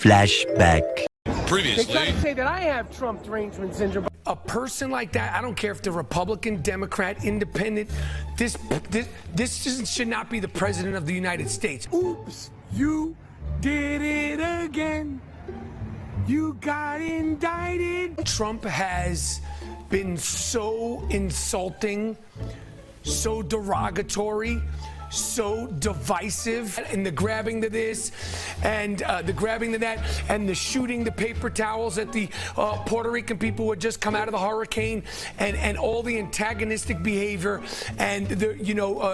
Flashback. Previously, They try to say that I have Trump derangement syndrome. A person like that, I don't care if they're Republican, Democrat, Independent, this should not be the president of the United States. Oops, you did it again. You got indicted. Trump has been so insulting, so derogatory, so divisive, and the grabbing to this and the grabbing to that and the shooting the paper towels at the Puerto Rican people who had just come out of the hurricane and all the antagonistic behavior and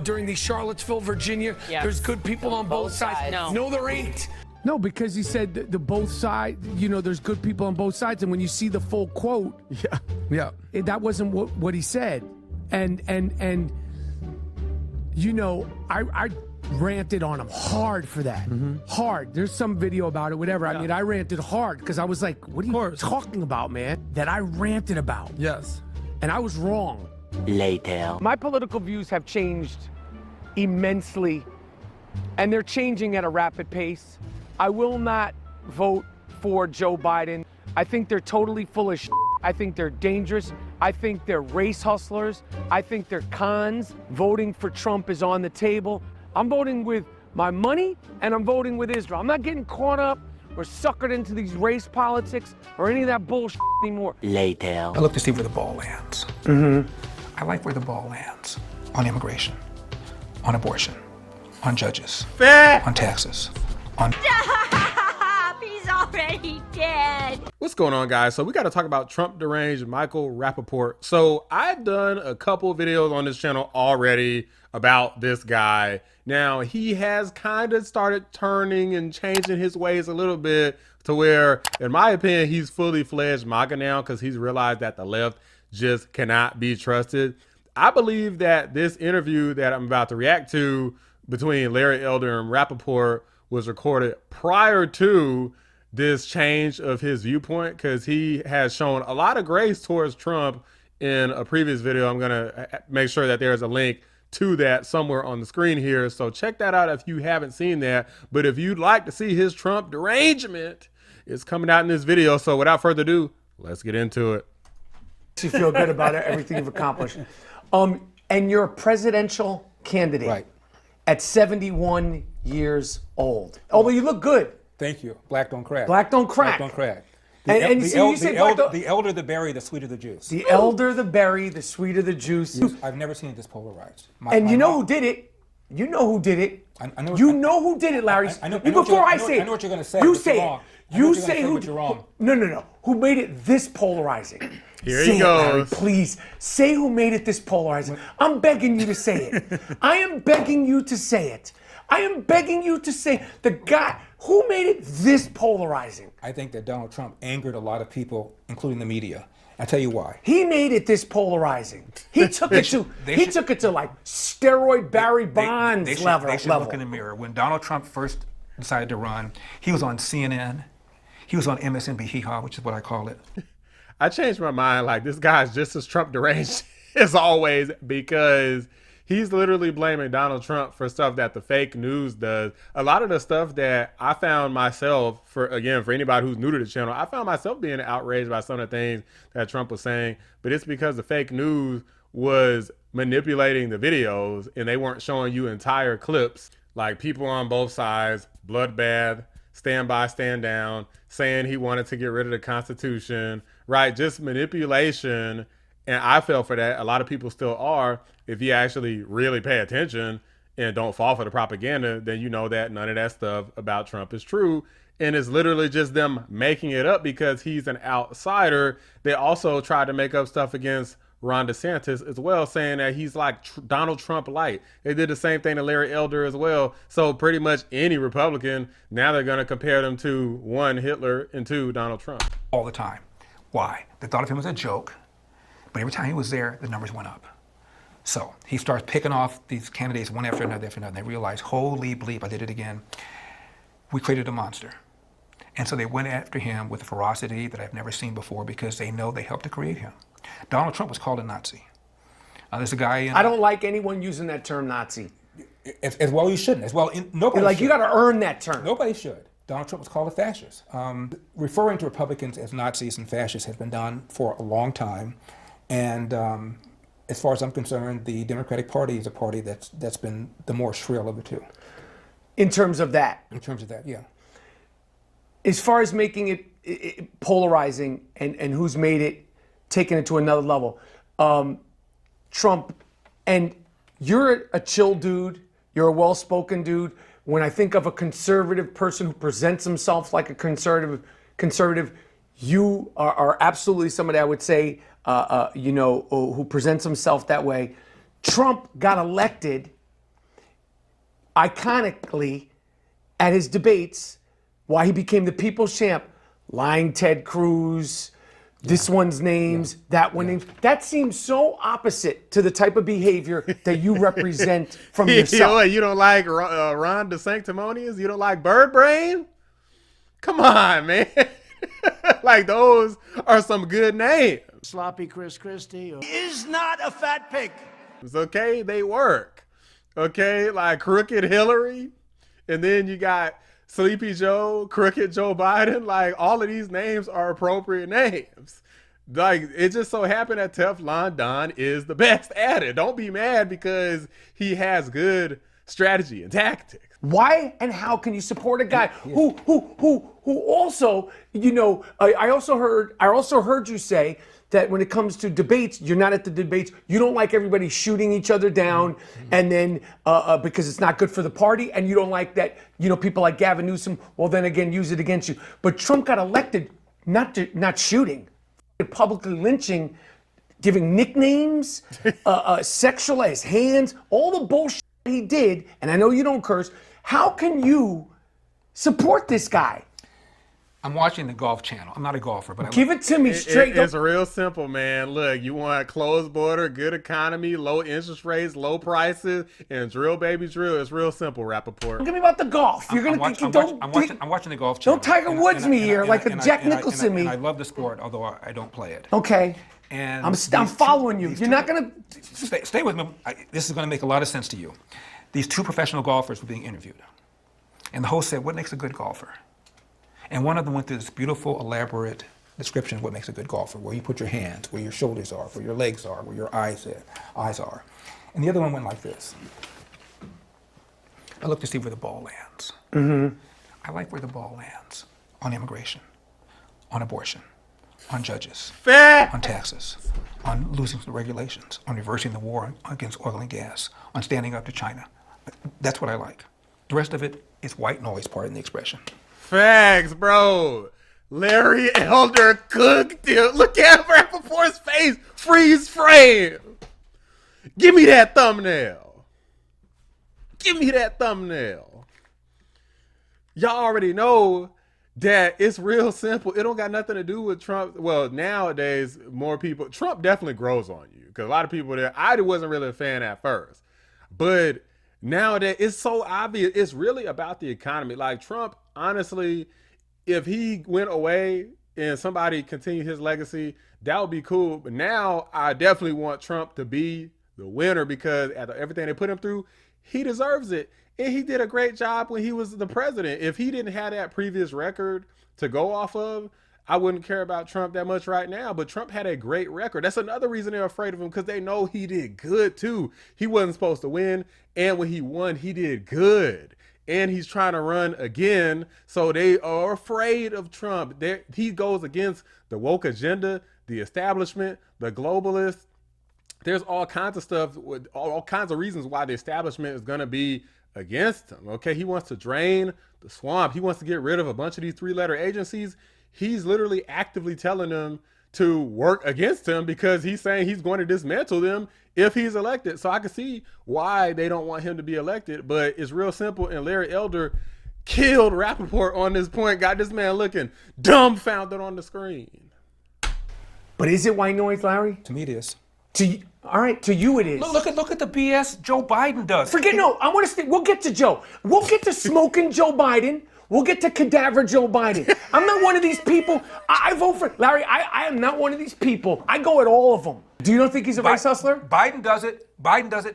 during the Charlottesville, Virginia, there's good people on both sides. No, there ain't. No, because he said the both sides, there's good people on both sides. And when you see the full quote, that wasn't what he said. And I ranted on him hard for that. Hard. There's some video about it, whatever. I mean, I ranted hard because I was like, what are you talking about, man? That I ranted about. Yes. And I was wrong. Later. My political views have changed immensely, and they're changing at a rapid pace. I will not vote for Joe Biden. I think they're totally full of shit. I think they're dangerous. I think they're race hustlers. I think they're cons. Voting for Trump is on the table. I'm voting with my money, and I'm voting with Israel. I'm not getting caught up or suckered into these race politics or any of that bullshit anymore. Later. I look to see where the ball lands. I like where the ball lands. On immigration, on abortion, on judges, on taxes, on... He's already dead. What's going on, guys? So we got to talk about Trump deranged Michael Rapaport. So I've done a couple videos on this channel already about this guy. Now he has kind of started turning and changing his ways a little bit to where, in my opinion, he's fully fledged MAGA now because he's realized that the left just cannot be trusted. I believe that this interview that I'm about to react to between Larry Elder and Rapaport was recorded prior to this change of his viewpoint, because he has shown a lot of grace towards Trump in a previous video. I'm gonna make sure that there's a link to that somewhere on the screen here, so check that out if you haven't seen that. But if you'd like to see his Trump derangement, it's coming out in this video. So without further ado, let's get into it. You feel good about everything you've accomplished. And you're a presidential candidate at 71 years old. Although you look good. Thank you. Black don't crack. Black don't crack. Black don't crack. The elder the berry, the sweeter the juice. The elder the berry, the sweeter the juice. I've never seen it this polarized. You know who did it? You know who did it. I know who did it, Larry. I know what you're going to say. You say it. You say who. No. Who made it this polarizing? Here he goes. Larry, please say who made it this polarizing. I'm begging you to say it. I am begging you to say it. I am begging you to say the guy who made it this polarizing. I think that Donald Trump angered a lot of people, including the media. I'll tell you why. He made it this polarizing. He took it to like steroid Barry Bonds level. They should look in the mirror. When Donald Trump first decided to run, he was on CNN. He was on MSNBC, which is what I call it. I changed my mind. Like, this guy's just as Trump deranged as always, because he's literally blaming Donald Trump for stuff that the fake news does. A lot of the stuff that I found myself, for anybody who's new to the channel, I found myself being outraged by some of the things that Trump was saying, but it's because the fake news was manipulating the videos and they weren't showing you entire clips, like people on both sides, bloodbath, stand by, stand down, saying he wanted to get rid of the Constitution, right? Just manipulation. And I fell for that. A lot of people still are. If you actually really pay attention and don't fall for the propaganda, then you know that none of that stuff about Trump is true. And it's literally just them making it up because he's an outsider. They also tried to make up stuff against Ron DeSantis as well, saying that he's like Donald Trump light. They did the same thing to Larry Elder as well. So pretty much any Republican, now they're going to compare them to one, Hitler, and two, Donald Trump. All the time. Why? They thought of him as a joke, but every time he was there, the numbers went up. So he starts picking off these candidates one after another after another. And they realized, holy bleep, I did it again. We created a monster. And so they went after him with a ferocity that I've never seen before because they know they helped to create him. Donald Trump was called a Nazi. There's a guy in... I don't like anyone using that term Nazi. As well you shouldn't. As well, nobody like should. You got to earn that term. Nobody should. Donald Trump was called a fascist. Referring to Republicans as Nazis and fascists has been done for a long time. And as far as I'm concerned, the Democratic Party is a party that's been the more shrill of the two. In terms of that? In terms of that, yeah. As far as making it polarizing and who's made it, taking it to another level, Trump, and you're a chill dude, you're a well-spoken dude. When I think of a conservative person who presents himself like a conservative, you are absolutely somebody I would say, who presents himself that way. Trump got elected iconically at his debates, why he became the people's champ, lying Ted Cruz, this one's names, that one names. That seems so opposite to the type of behavior that you represent from yourself. You don't like Ron DeSanctimonious? You don't like Bird Brain? Come on, man. Like, those are some good names. Sloppy Chris Christie is not a fat pig. It's okay, they work. Okay, like Crooked Hillary, and then you got Sleepy Joe, Crooked Joe Biden. Like, all of these names are appropriate names. Like, it just so happened that Teflon Don is the best at it. Don't be mad because he has good strategy and tactics. Why and how can you support a guy who also, I also heard you say that when it comes to debates, you're not at the debates. You don't like everybody shooting each other down, and then because it's not good for the party, and you don't like that. People like Gavin Newsom will then again use it against you. But Trump got elected not shooting, publicly lynching, giving nicknames, sexualized hands, all the bullshit he did. And I know you don't curse. How can you support this guy? I'm watching the Golf Channel. I'm not a golfer, but Give it to me straight. It's real simple, man. Look, you want closed border, good economy, low interest rates, low prices, and drill, baby, drill. It's real simple, Rapaport. Give me about the golf. I'm watching the Golf Channel. Don't Tiger Woods me here like a Jack Nicholson me. And I love the sport, although I don't play it. Okay. And I'm following you. You're not gonna stay with me. This is going to make a lot of sense to you. These two professional golfers were being interviewed, and the host said, "What makes a good golfer?" And one of them went through this beautiful, elaborate description of what makes a good golfer, where you put your hands, where your shoulders are, where your legs are, where your eyes are. And the other one went like this. I look to see where the ball lands. Mm-hmm. I like where the ball lands on immigration, on abortion, on judges, on taxes, on losing the regulations, on reversing the war against oil and gas, on standing up to China. That's what I like. The rest of it is white noise, pardon the expression. Facts, bro. Larry Elder cooked him. Look at Rapaport's face. Freeze frame. Give me that thumbnail. Give me that thumbnail. Y'all already know that it's real simple. It don't got nothing to do with Trump. Well, nowadays, more people. Trump definitely grows on you because a lot of people there. I wasn't really a fan at first, but nowadays it's so obvious. It's really about the economy. Like Trump, honestly, if he went away and somebody continued his legacy, that would be cool. But now I definitely want Trump to be the winner because after everything they put him through, he deserves it. And he did a great job when he was the president. If he didn't have that previous record to go off of, I wouldn't care about Trump that much right now. But Trump had a great record. That's another reason they're afraid of him, because they know he did good too. He wasn't supposed to win. And when he won, he did good. And he's trying to run again. So they are afraid of Trump. He goes against the woke agenda, the establishment, the globalists. There's all kinds of stuff, all kinds of reasons why the establishment is going to be against him. Okay, he wants to drain the swamp. He wants to get rid of a bunch of these three-letter agencies. He's literally actively telling them to work against him because he's saying he's going to dismantle them if he's elected. So I can see why they don't want him to be elected, but it's real simple. And Larry Elder killed Rapaport on this point, got this man looking dumbfounded on the screen. But is it white noise, Larry? To me, it is. All right, to you it is. Look at the BS Joe Biden does. I want to stay. We'll get to Joe. We'll get to smoking Joe Biden. We'll get to cadaver Joe Biden. I'm not one of these people. I vote for Larry. I am not one of these people. I go at all of them. Do you not think he's a race hustler? Biden does it.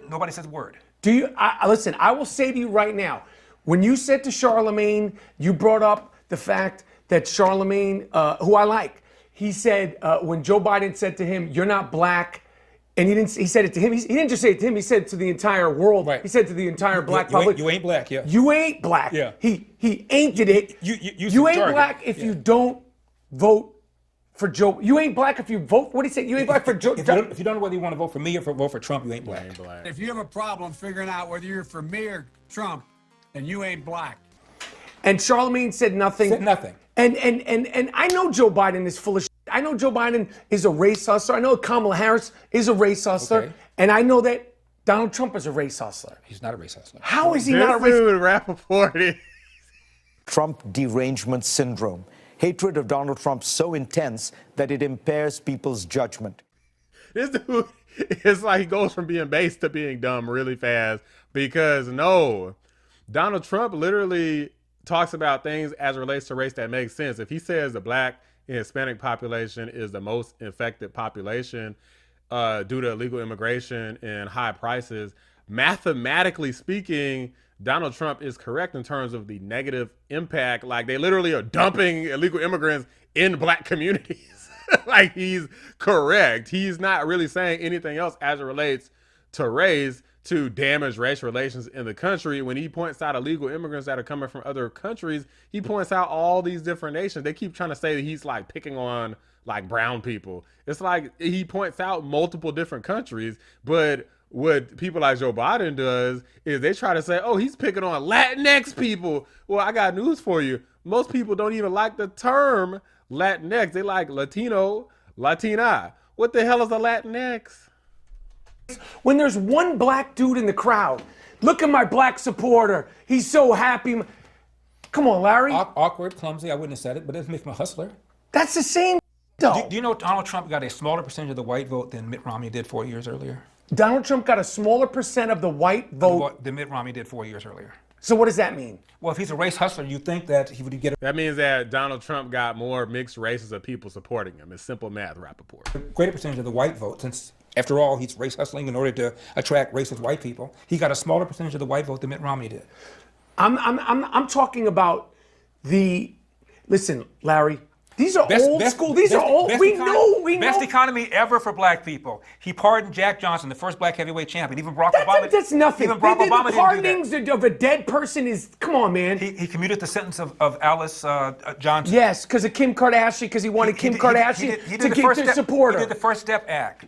Nobody says a word. Do you? Listen, I will say to you right now, When you said to Charlemagne, you brought up the fact that Charlemagne, who I like, he said when Joe Biden said to him, "You're not black," and he said it to him. He didn't just say it to him. He said it to the entire world. Right. He said to the entire black public. You ain't black, yeah. You ain't black. Yeah. He ain't it. You ain't black if you don't vote for Joe. You ain't black if you vote. What did he say? You ain't black for Joe. If you don't know whether you want to vote for me or vote for Trump, you ain't black. If you have a problem figuring out whether you're for me or Trump, then you ain't black. And Charlemagne said nothing. Said nothing. And I know Joe Biden is full of shit. I know Joe Biden is a race hustler. I know Kamala Harris is a race hustler. Okay. And I know that Donald Trump is a race hustler. He's not a race hustler. How is he not a race hustler? Rapaport. Trump derangement syndrome. Hatred of Donald Trump so intense that it impairs people's judgment. This dude, it's like he goes from being base to being dumb really fast because no, Donald Trump literally talks about things as it relates to race that makes sense. If he says the black and Hispanic population is the most infected population due to illegal immigration and high prices, mathematically speaking, Donald Trump is correct in terms of the negative impact. Like they literally are dumping illegal immigrants in black communities. Like he's correct. He's not really saying anything else as it relates to race to damage race relations in the country. When he points out illegal immigrants that are coming from other countries, he points out all these different nations. They keep trying to say that he's like picking on like brown people. It's like he points out multiple different countries, but what people like Joe Biden does is they try to say, oh, he's picking on Latinx people. Well, I got news for you. Most people don't even like the term Latinx. They like Latino, Latina. What the hell is a Latinx? When there's one black dude in the crowd, look at my black supporter. He's so happy. Come on, Larry. Awkward, clumsy. I wouldn't have said it, but it doesn't make him a hustler. That's the same though. Do you know Donald Trump got a smaller percentage of the white vote than Mitt Romney did 4 years earlier? Donald Trump got a smaller percent of the white vote than Mitt Romney did 4 years earlier. So what does that mean? Well, if he's a race hustler, you think that he would get That means that Donald Trump got more mixed races of people supporting him. It's simple math, Rapaport. a greater percentage of the white vote, since after all, he's race hustling in order to attract racist white people. He got a smaller percentage of the white vote than Mitt Romney did. I'm talking about the. Listen, Larry. These are old school. These are old. We know. Best economy ever for black people. He pardoned Jack Johnson, the first black heavyweight champion. Even Barack Obama. That's nothing. Even Barack Obama the didn't do pardonings of a dead person is. Come on, man. He commuted the sentence of Alice Johnson. Yes, because of Kim Kardashian. Because he wanted Kim Kardashian to support her. He did the First Step Act,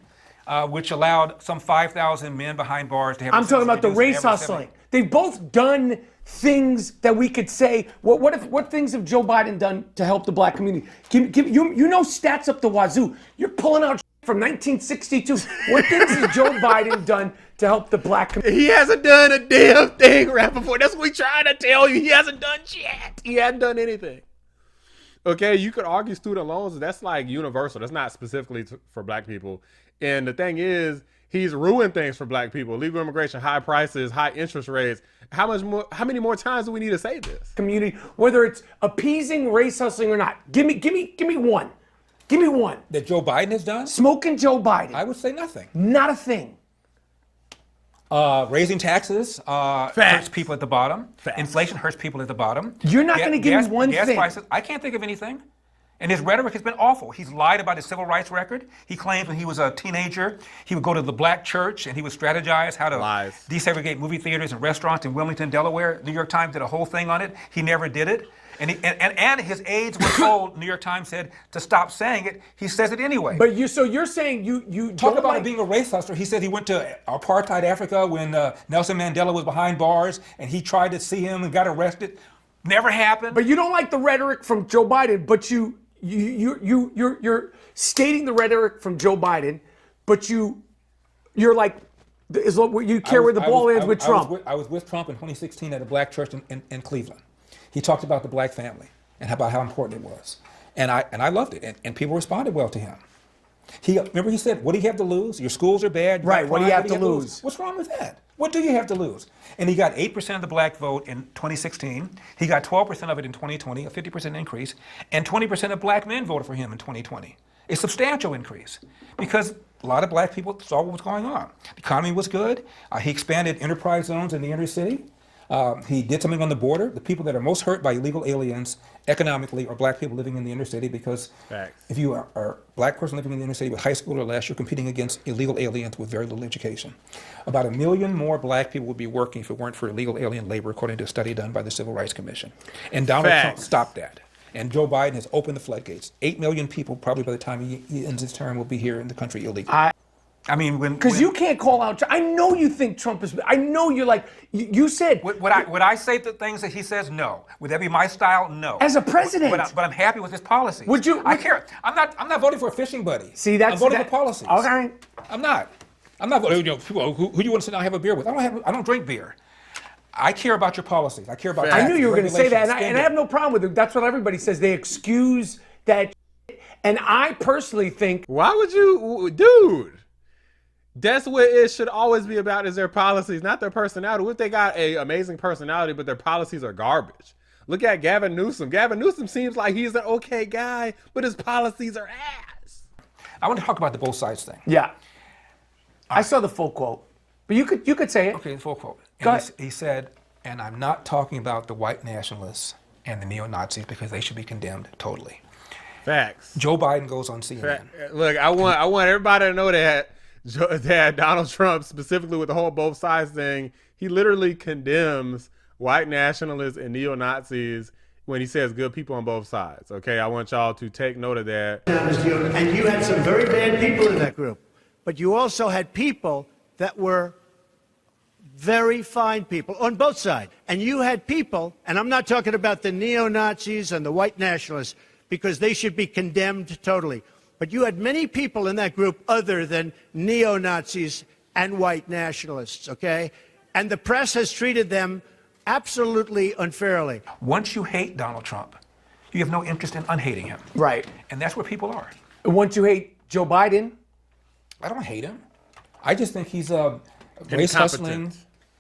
which allowed some 5,000 men behind bars to have. I'm talking about the race hustling. They've both done things that we could say. What things have Joe Biden done to help the black community? You know stats up the wazoo. You're pulling out from 1962. What things has Joe Biden done to help the black community? He hasn't done a damn thing, Rapaport. That's what we trying to tell you. He hasn't done shit. He hasn't done anything. Okay, you could argue student loans. That's like universal. That's not specifically for black people. And the thing is, he's ruined things for black people. Illegal immigration, high prices, high interest rates. How many more times do we need to say this? Community, whether it's appeasing race hustling or not. Give me one. Give me one. That Joe Biden has done? Smoking Joe Biden. I would say nothing. Not a thing. Raising taxes hurts people at the bottom. Inflation hurts people at the bottom. You're not going to give me one gas thing. Prices, I can't think of anything. And his rhetoric has been awful. He's lied about his civil rights record. He claims when he was a teenager, he would go to the black church and he would strategize how to desegregate movie theaters and restaurants in Wilmington, Delaware. New York Times did a whole thing on it. He never did it. And his aides were told, New York Times said, to stop saying it. He says it anyway. But you're saying you talk don't about like... being a race hustler. He said he went to apartheid Africa when Nelson Mandela was behind bars and he tried to see him and got arrested. Never happened. But you don't like the rhetoric from Joe Biden, but you're stating the rhetoric from Joe Biden, but you're like, you care where the ball ends with Trump. I was with Trump in 2016 at a black church in Cleveland. He talked about the black family and about how important it was, and I loved it, and people responded well to him. Remember he said, "What do you have to lose? Your schools are bad. Right. What do you have to lose? What's wrong with that? What do you have to lose?" And he got 8% of the black vote in 2016. He got 12% of it in 2020, a 50% increase, and 20% of black men voted for him in 2020. A substantial increase because a lot of black people saw what was going on. The economy was good. He expanded enterprise zones in the inner city. He did something on the border. The people that are most hurt by illegal aliens economically are black people living in the inner city, because Facts. if you are a black person living in the inner city with high school or less, you're competing against illegal aliens with very little education. About 1 million more black people would be working if it weren't for illegal alien labor, according to a study done by the Civil Rights Commission. And Donald Trump stopped that. And Joe Biden has opened the floodgates. 8 million people, probably by the time he ends his term, will be here in the country illegally. I mean, Because you can't call out. I know you think Trump is. I know you're like. You said. Would I say the things that he says? No. Would that be my style? No. As a president. But I'm happy with his policies. Would you? I care. I'm not voting for a fishing buddy. See, that's. I'm voting for policies. Okay. I'm not voting. You know, people, who you want to sit down and have a beer with? I don't drink beer. I care about your policies. I care about. I knew you were going to say that, and I have no problem with it. That's what everybody says. They excuse that, and I personally think. Why would you, dude? That's what it should always be about, is their policies, not their personality. What if they got an amazing personality, but their policies are garbage? Look at Gavin Newsom. Gavin Newsom seems like he's an okay guy, but his policies are ass. I want to talk about the both sides thing. Yeah. I saw the full quote, but you could say it. Okay, the full quote. Go ahead. He said, and I'm not talking about the white nationalists and the neo-Nazis, because they should be condemned totally. Facts. Joe Biden goes on CNN. Look, I want everybody to know that Donald Trump, specifically with the whole both sides thing, he literally condemns white nationalists and neo-Nazis when he says good people on both sides. Okay, I want y'all to take note of that. And you had some very bad people in that group, but you also had people that were very fine people on both sides. And you had people, and I'm not talking about the neo-Nazis and the white nationalists, because they should be condemned totally. But you had many people in that group other than neo-Nazis and white nationalists, okay? And the press has treated them absolutely unfairly. Once you hate Donald Trump, you have no interest in unhating him. Right. And that's where people are. Once you hate Joe Biden. I don't hate him. I just think he's a race hustling,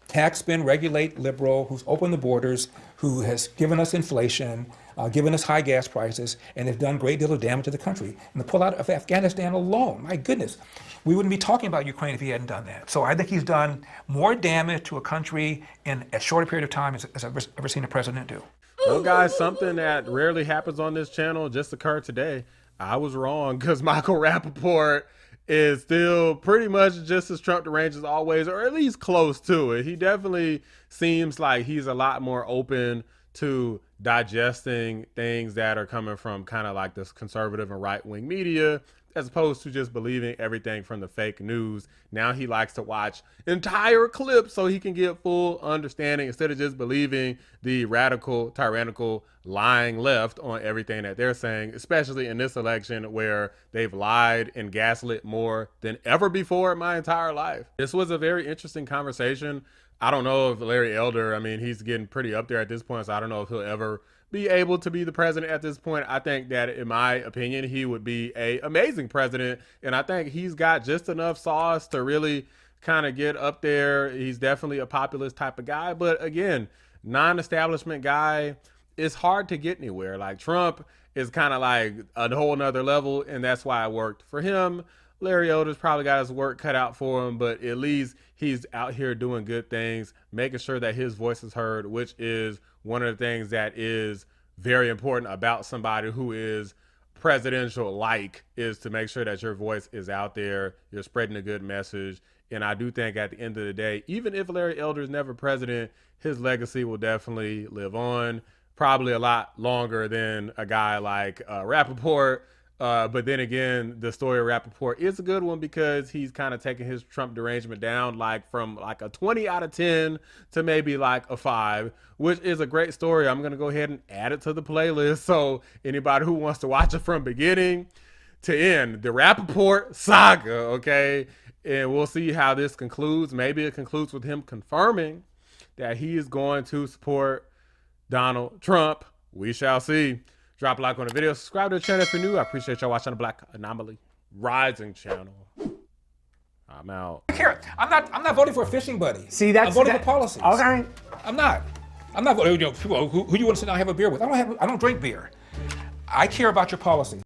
tax spend, regulate liberal who's opened the borders, who has given us inflation, given us high gas prices, and has done a great deal of damage to the country. And the pullout of Afghanistan alone, my goodness, we wouldn't be talking about Ukraine if he hadn't done that. So I think he's done more damage to a country in as short a period of time as I've ever seen a president do. Well, guys, something that rarely happens on this channel just occurred today. I was wrong, because Michael Rapaport is still pretty much just as Trump deranged as always, or at least close to it. He definitely seems like he's a lot more open to digesting things that are coming from kind of like this conservative and right-wing media, as opposed to just believing everything from the fake news. Now he likes to watch entire clips so he can get full understanding, instead of just believing the radical, tyrannical, lying left on everything that they're saying, especially in this election where they've lied and gaslit more than ever before in my entire life. This was a very interesting conversation. I don't know if Larry Elder, I mean, he's getting pretty up there at this point, so I don't know if he'll ever be able to be the president at this point. I think that, in my opinion, he would be an amazing president, and I think he's got just enough sauce to really kind of get up there. He's definitely a populist type of guy, but again, non-establishment guy, it's hard to get anywhere. Like, Trump is kind of like a whole nother level, and that's why it worked for him. Larry Elder's probably got his work cut out for him, but at least he's out here doing good things, making sure that his voice is heard, which is one of the things that is very important about somebody who is presidential-like, is to make sure that your voice is out there, you're spreading a good message. And I do think at the end of the day, even if Larry Elder is never president, his legacy will definitely live on, probably a lot longer than a guy like Rapaport. But then again, the story of Rapaport is a good one, because he's kind of taking his Trump derangement down, like from like a 20 out of 10 to maybe like a 5, which is a great story. I'm going to go ahead and add it to the playlist. So anybody who wants to watch it from beginning to end, the Rapaport saga, okay? And we'll see how this concludes. Maybe it concludes with him confirming that he is going to support Donald Trump. We shall see. Drop a like on the video, subscribe to the channel if you're new. I appreciate y'all watching the Black Anomaly Rising channel. I'm out. I care. I'm not voting for a fishing buddy. See, that's I'm voting for policies. Okay. I'm not voting. You know, people, who you want to sit down and have a beer with? I don't drink beer. I care about your policies.